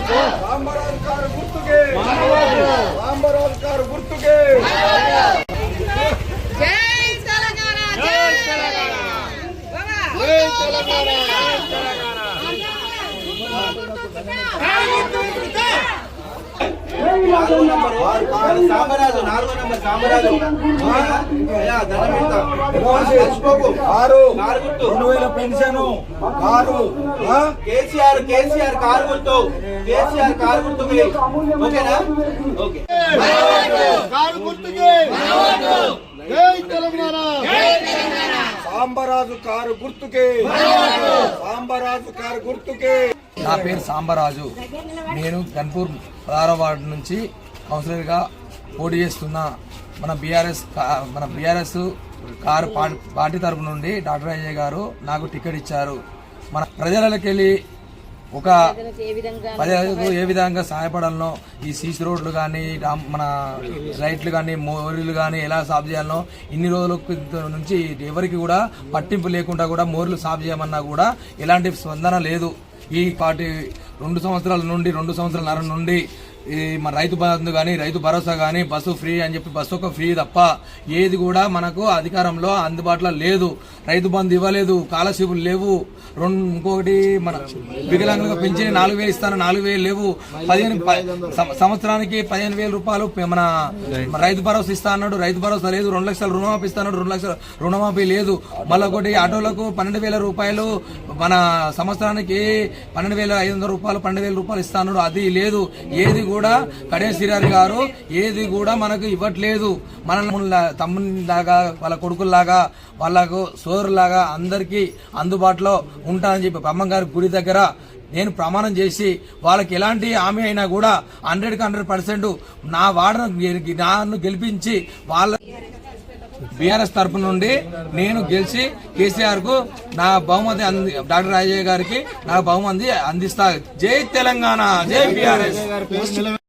Sambaraju car గుర్తుకే Sambaraju car గుర్తుకే జై తెలంగాణ జై తెలంగాణ జై తెలంగాణ సాంబరాజు 4వ number Sambaraju car 2000 pension car KCR car గుర్తు కేసీఆర్ కారు గుర్తు ఓకేనా ఓకే కారు గుర్తుకే జై తెలంగాణ సాంబరాజు కారు గుర్తుకే సాంబరాజు కారు గుర్తుకే. నా పేరు సాంబరాజు. నేను గన్పూర్ 16వ వార్డు నుంచి కౌన్సిలర్గా పోటీ చేస్తున్నా. మన బీఆర్ఎస్ కారు పార్టీ తరపు నుండి డాక్టర్ అజయ్ గారు నాకు టికెట్ ఇచ్చారు. మన ప్రజలకి వెళ్ళి ఒక ఏ విధంగా సహాయపడాలనో, ఈ సీసీ రోడ్లు కానీ మన లైట్లు కానీ మోరీలు కానీ ఎలా సాఫ్ చేయాలనో ఇన్ని రోజుల నుంచి ఎవరికి కూడా పట్టింపు లేకుండా కూడా మోరీలు సాఫ్ చేయమన్నా కూడా ఎలాంటి స్పందన లేదు. ఈ పార్టీ 2 సంవత్సరాలన్నర నుండి మన రైతు బంధు కానీ రైతు భరోసా కానీ బస్సు ఫ్రీ అని చెప్పి బస్సు ఒక ఫ్రీ తప్ప ఏది కూడా మనకు అధికారంలో అందుబాటులో లేదు. రైతు బంధు ఇవ్వలేదు, స్కాలర్షిప్లు లేవు. ఇంకొకటి మన వికలాంగులుగా పెంచి 4,000 ఇస్తాను, 4,000 లేవు. 15 సంవత్సరానికి 15,000 రూపాయలు మన రైతు భరోసా ఇస్తా అన్నాడు, రైతు భరోసా లేదు. 2 లక్షలు రుణమాఫీ ఇస్తా అన్నాడు, 2 లక్షలు రుణమాఫీ లేదు. మళ్ళీ ఒకటి ఆటోలకు 12,000 రూపాయలు, మన సంవత్సరానికి 12,500 రూపాయలు 12,000 రూపాయలు ఇస్తా అన్నాడు, అది లేదు. ఏది కూడా కడియం శ్రీహరి గారు ఏది కూడా మనకు ఇవ్వట్లేదు. మన తమ్మునిలాగా వాళ్ళ కొడుకుల్లాగా వాళ్ళకు సోదరులాగా అందరికీ అందుబాటులో ఉంటానని చెప్పి బ్రహ్మంగారి గుడి దగ్గర నేను ప్రమాణం చేసి వాళ్ళకి ఎలాంటి హామీ అయినా కూడా 100% నా వాడను నన్ను గెలిపించి వాళ్ళ బీఆర్ఎస్ తరఫు నుండి నేను గెలిచి కేసీఆర్ కు నా బహుమతి డాక్టర్ అజయ్ గారికి నా బహుమతి అందిస్తా. జై తెలంగాణ, జై బీఆర్ఎస్.